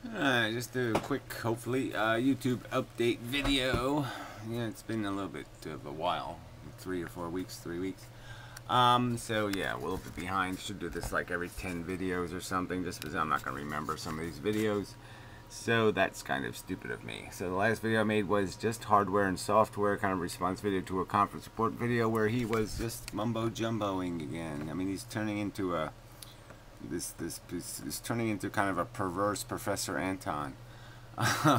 Just a quick, hopefully, YouTube update video. Yeah, it's been a little bit of a while, 3 or 4 weeks, 3 weeks. So yeah, we're a little bit behind. Should do this like every 10 videos or something, just because I'm not going to remember some of these videos. So that's kind of stupid of me. So the last video I made was just hardware and software, kind of response video to a conference report video where he was just mumbo-jumboing again. I mean, he's turning into a this is turning into kind of a perverse Professor Anton.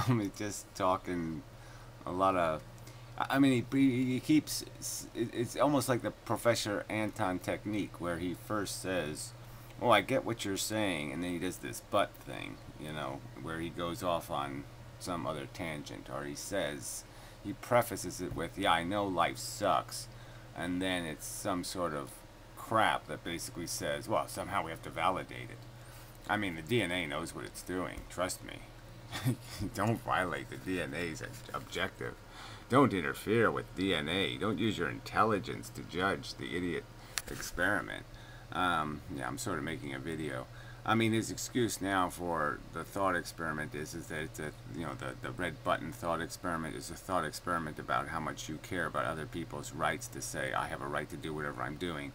He's just talking a lot of. I mean, he keeps. It's almost like the Professor Anton technique, where he first says, "Oh, I get what you're saying," and then he does this "but" thing, where he goes off on some other tangent, or he prefaces it with, "Yeah, I know life sucks," and then it's some sort of crap that basically says, well, somehow we have to validate it. I mean, the DNA knows what it's doing. Trust me. Don't violate the DNA's objective. Don't interfere with DNA. Don't use your intelligence to judge the idiot experiment. Yeah, I'm sort of making a video. I mean, his excuse now for the thought experiment is that it's the red button thought experiment is a thought experiment about how much you care about other people's rights to say, I have a right to do whatever I'm doing.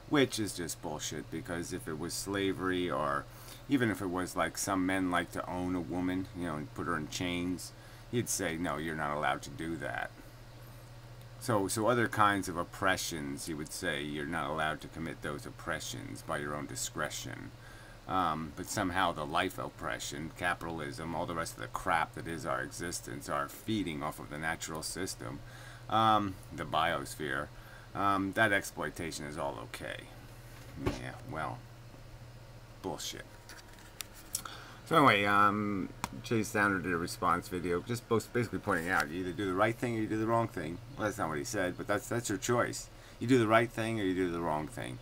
Which is just bullshit, because if it was slavery, or even if it was like some men like to own a woman, and put her in chains, he'd say, no, you're not allowed to do that. So other kinds of oppressions, he would say, you're not allowed to commit those oppressions by your own discretion. But somehow the life oppression, capitalism, all the rest of the crap that is our existence, our feeding off of the natural system, the biosphere, that exploitation is all okay. Yeah, well, bullshit. So anyway, Chase Sounder did a response video, just basically pointing out, you either do the right thing or you do the wrong thing. Well, that's not what he said, but that's your choice. You do the right thing or you do the wrong thing.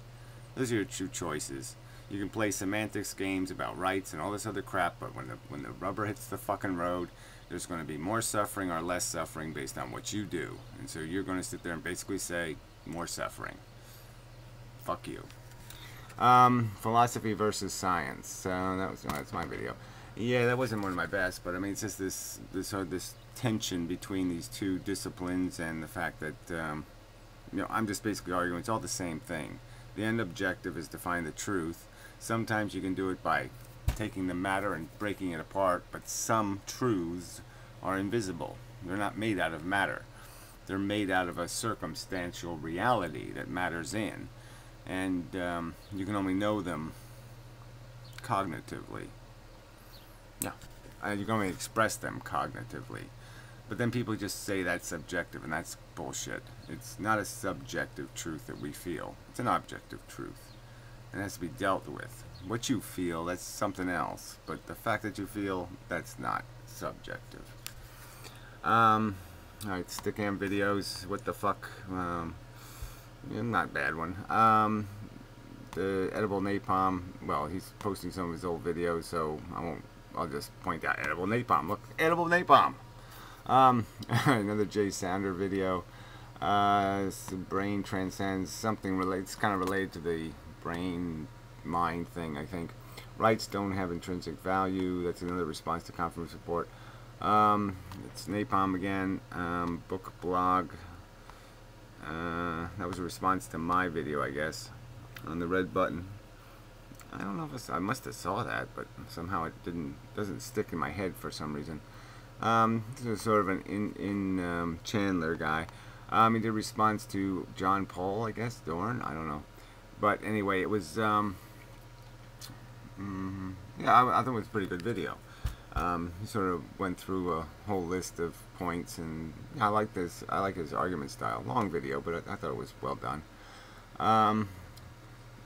Those are your two choices. You can play semantics games about rights and all this other crap, but when the rubber hits the fucking road, there's going to be more suffering or less suffering based on what you do. And so you're going to sit there and basically say, more suffering. Fuck you. Philosophy versus science. So that's my video. Yeah, that wasn't one of my best, but I mean, it's just this tension between these two disciplines, and the fact that I'm just basically arguing it's all the same thing. The end objective is to find the truth. Sometimes you can do it by taking the matter and breaking it apart, but some truths are invisible. They're not made out of matter. They're made out of a circumstantial reality that matter's in. And you can only know them cognitively. Yeah. You can only express them cognitively. But then people just say that's subjective, and that's bullshit. It's not a subjective truth that we feel. It's an objective truth. And it has to be dealt with. What you feel, that's something else. But the fact that you feel, that's not subjective. Alright, Stickam videos. What the fuck? Not a bad one. The edible napalm. Well, he's posting some of his old videos, so I'll just point out edible napalm. Look, edible napalm. Another Jay Sounder video. The brain transcends something related. It's kind of related to the brain mind thing, I think. Rights don't have intrinsic value. That's another response to conference report. It's napalm again. Book blog. That was a response to my video, I guess, on the red button. I don't know if I must have saw that, but somehow it doesn't stick in my head for some reason. This is sort of an Chandler guy. He did a response to John Paul, I guess, Dorn, I don't know. But anyway, it was yeah, I thought it was a pretty good video. He sort of went through a whole list of points, and I like this. I like his argument style. Long video, but I thought it was well done.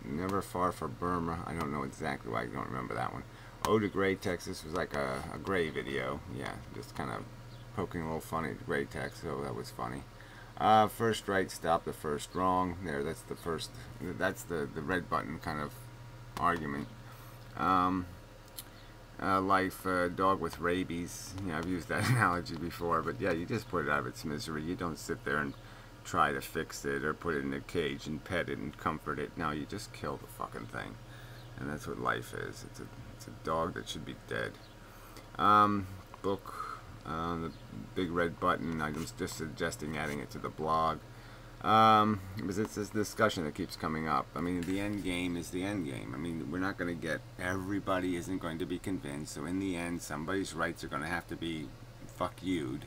Never Far for Burma. I don't know exactly why I don't remember that one. Ode to Gray Texas was like a gray video. Yeah, just kind of poking a little funny at gray text, so that was funny. First right, stop the first wrong. There, that's the first. That's the red button kind of argument. Life, dog with rabies. I've used that analogy before, but yeah, you just put it out of its misery. You don't sit there and try to fix it or put it in a cage and pet it and comfort it. No, you just kill the fucking thing. And that's what life is. It's a dog that should be dead. Book, the big red button. I'm just suggesting adding it to the blog. Because it's this discussion that keeps coming up. I mean, the end game is the end game. I mean, we're not going to get, everybody isn't going to be convinced. So in the end, somebody's rights are going to have to be fuck you'd.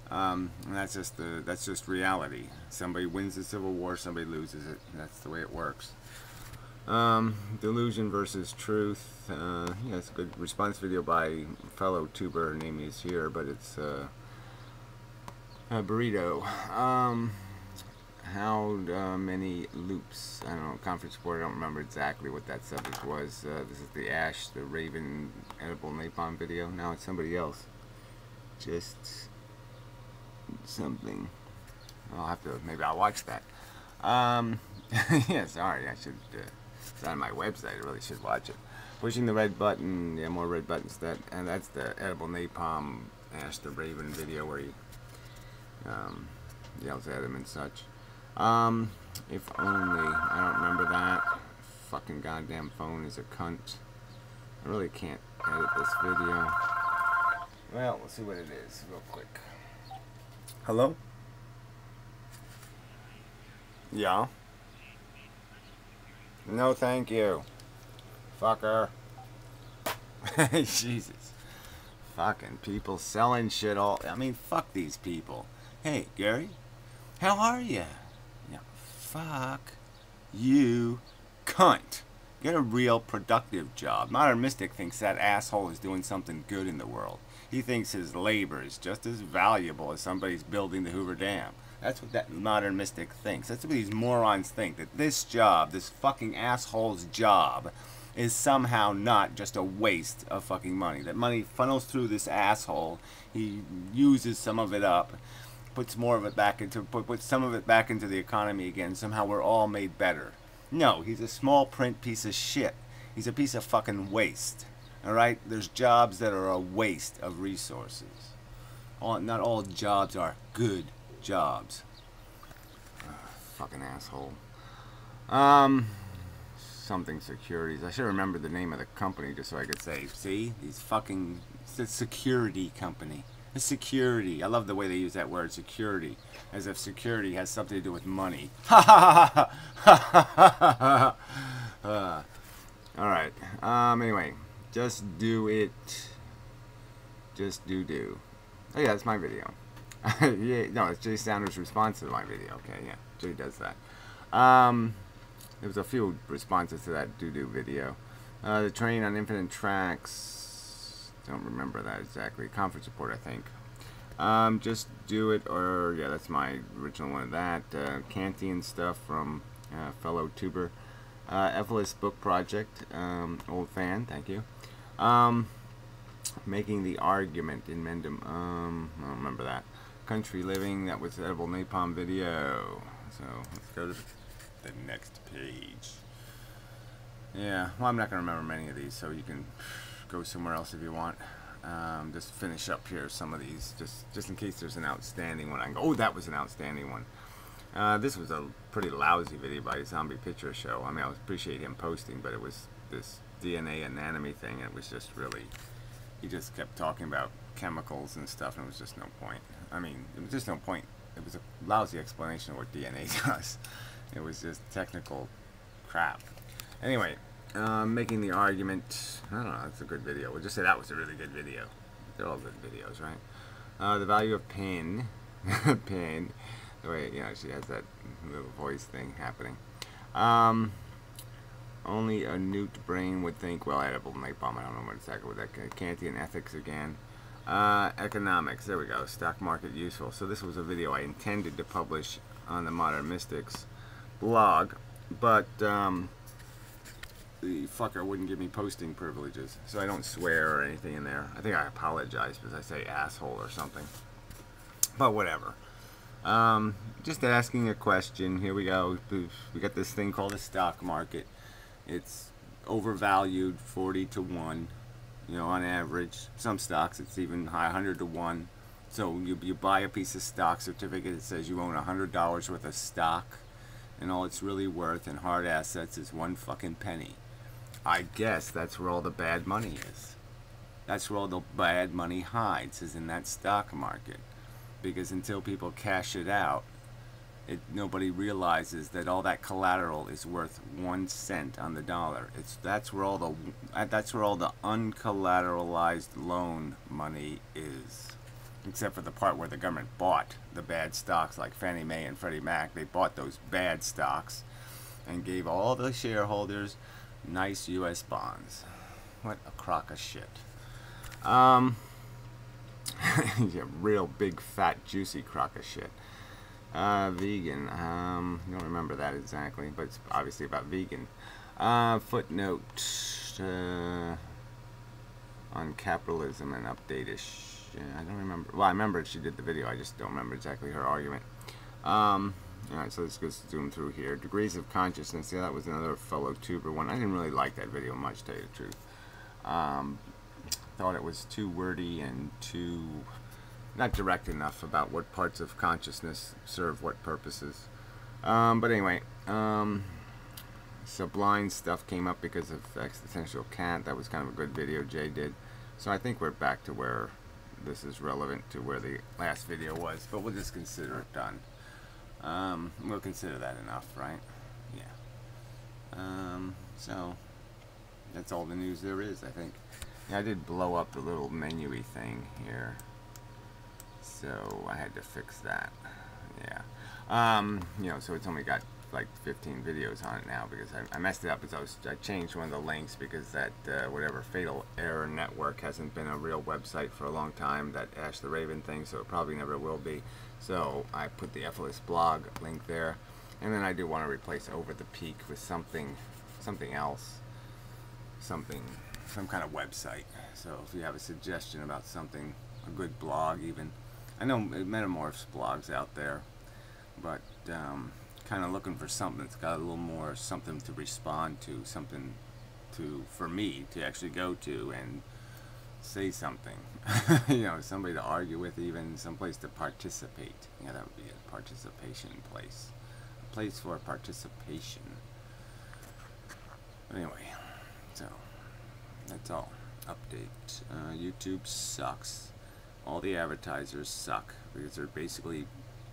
And that's just reality. Somebody wins the Civil War, somebody loses it. That's the way it works. Delusion versus truth. Yeah, it's a good response video by fellow tuber. Her name is here, but it's a burrito. How many loops? I don't know. Conference report. I don't remember exactly what that subject was. This is the Ash, the Raven edible napalm video. Now it's somebody else. Just something. I'll have to. Maybe I'll watch that. Yeah, sorry. I should. It's on my website. I really should watch it. Pushing the red button. Yeah, more red buttons. And that's the edible napalm Ash the Raven video where he yells at him and such. If only. I don't remember that. Fucking goddamn phone is a cunt. I really can't edit this video. Well, we'll see what it is real quick. Hello? Yeah? No, thank you. Fucker. Jesus. Fucking people selling shit all... I mean, fuck these people. Hey, Gary? How are you? Yeah, fuck you, cunt. Get a real productive job. Modern Mystic thinks that asshole is doing something good in the world. He thinks his labor is just as valuable as somebody's building the Hoover Dam. That's what that Modern Mystic thinks. That's what these morons think. That this job, this fucking asshole's job, is somehow not just a waste of fucking money. That money funnels through this asshole. He uses some of it up. Puts more of it back into, puts some of it back into the economy again. Somehow we're all made better. No, he's a small print piece of shit. He's a piece of fucking waste. Alright? There's jobs that are a waste of resources. Not all jobs are good jobs. Fucking asshole. Something securities. I should remember the name of the company just so I could say, see? These fucking, it's a security company. A security. I love the way they use that word, security. As if security has something to do with money. Ha ha ha ha. Alright. Anyway. Just do it. Just do. Oh yeah, that's my video. Yeah, no, it's Jay Sanders' response to my video. Okay, yeah. Jay does that. There was a few responses to that do video. The train on infinite tracks. Don't remember that exactly. Conference report, I think. Just do it, or yeah, that's my original one of that. Kantian stuff from fellow tuber. Ephesus book project. Old fan, thank you. Making the argument in Mendham. I don't remember that. Country living. That was the edible napalm video. So let's go to the next page. Yeah, well, I'm not gonna remember many of these, so you can go somewhere else if you want. Just finish up here some of these, just in case there's an outstanding one. I can go, oh, that was an outstanding one. This was a pretty lousy video by Zombie Picture Show. I mean, I appreciate him posting, but it was this DNA anatomy thing, and it was just really, he just kept talking about chemicals and stuff, and it was just no point. I mean, it was just no point. It was a lousy explanation of what DNA does. It was just technical crap. Anyway, making the argument, I don't know, it's a good video. We'll just say that was a really good video. They're all good videos, right? The value of pain. Pain. The way, you know, she has that little voice thing happening. Only a newt brain would think, well, edible napalm, I don't know what exactly with that. Kantian ethics again. Economics, there we go. Stock market useful. So this was a video I intended to publish on the Modern Mystics blog, but the fucker wouldn't give me posting privileges, so I don't swear or anything in there. I think I apologize because I say asshole or something, but whatever. Just asking a question. Here we go. We got this thing called a stock market. It's overvalued 40 to 1, you know, on average. Some stocks it's even high, 100 to 1. So you buy a piece of stock certificate that says you own $100 worth of stock, and all it's really worth in hard assets is 1 fucking penny. I guess that's where all the bad money is. That's where all the bad money hides, is in that stock market. Because until people cash it out, nobody realizes that all that collateral is worth 1 cent on the dollar. That's where all the uncollateralized loan money is. Except for the part where the government bought the bad stocks, like Fannie Mae and Freddie Mac. They bought those bad stocks and gave all the shareholders nice U.S. bonds. What a crock of shit. Yeah, real big, fat, juicy crock of shit. Vegan. Don't remember that exactly, but it's obviously about vegan. Footnote on capitalism and update-ish. I don't remember. Well, I remember she did the video. I just don't remember exactly her argument. Alright, so let's go zoom through here. Degrees of consciousness. Yeah, that was another fellow tuber one. I didn't really like that video much, to tell you the truth. Thought it was too wordy and too not direct enough about what parts of consciousness serve what purposes. But anyway, Sublime stuff came up because of Existential Cat. That was kind of a good video Jay did. So I think we're back to where this is relevant to where the last video was, but we'll just consider it done. We'll consider that enough, right? Yeah. So that's all the news there is, I think. Yeah, I did blow up the little menu-y thing here, so I had to fix that. Yeah. You know, so it's only got like 15 videos on it now because I messed it up because I changed one of the links because that whatever Fatal Error Network hasn't been a real website for a long time, that Ash the Raven thing, so it probably never will be. So I put the FLS blog link there, and then I do want to replace Over the Peak with something else, some kind of website. So if you have a suggestion about something, a good blog even, I know Metamorph's blogs out there, but kind of looking for something that's got a little more something to respond to, something for me to actually go to and say something. You know, somebody to argue with, even someplace to participate. Yeah, that would be a participation place, a place for participation. But anyway, so that's all. Update. YouTube sucks. All the advertisers suck because they're basically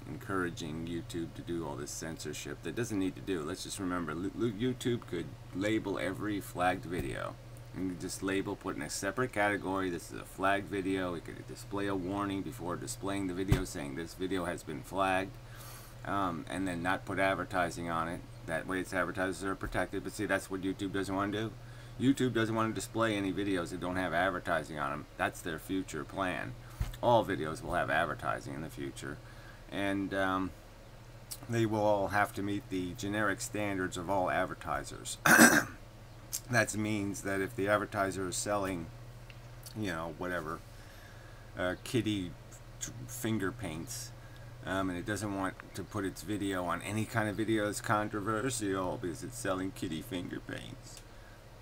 encouraging YouTube to do all this censorship that doesn't need to do. Let's just remember, YouTube could label every flagged video and just label, put in a separate category, this is a flagged video. It could display a warning before displaying the video saying this video has been flagged, and then not put advertising on it. That way its advertisers are protected. But see, that's what YouTube doesn't want to do. YouTube doesn't want to display any videos that don't have advertising on them. That's their future plan. All videos will have advertising in the future, and they will all have to meet the generic standards of all advertisers. That means that if the advertiser is selling, you know, whatever, kitty finger paints, and it doesn't want to put its video on any kind of video that's controversial because it's selling kitty finger paints,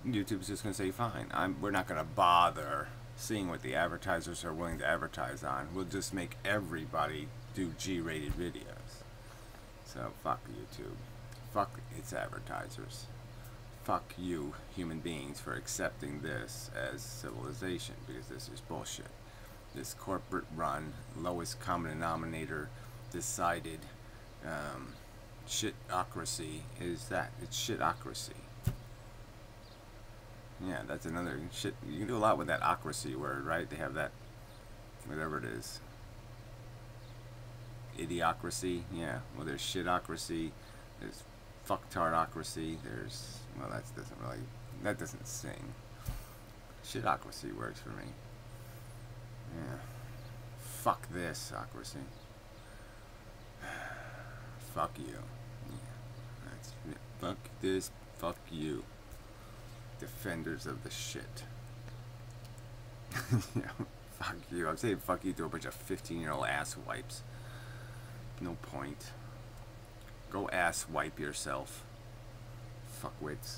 YouTube's just going to say, fine, we're not going to bother seeing what the advertisers are willing to advertise on. We'll just make everybody do G-rated videos. So fuck YouTube. Fuck its advertisers. Fuck you, human beings, for accepting this as civilization, because this is bullshit. This corporate-run, lowest common denominator decided shitocracy is that. It's shitocracy. Yeah, that's another shit. You can do a lot with that ocracy word, right? They have that, whatever it is. Idiocracy, yeah. Well, there's shitocracy, there's fucktardocracy, there's, well, that doesn't sing. Shitocracy works for me. Yeah. Fuck this, ocracy. Fuck you. Yeah. Fuck this, fuck you. Defenders of the shit. You know, fuck you. I'm saying fuck you to a bunch of 15-year-old ass wipes. No point. Go ass wipe yourself. Fuckwits.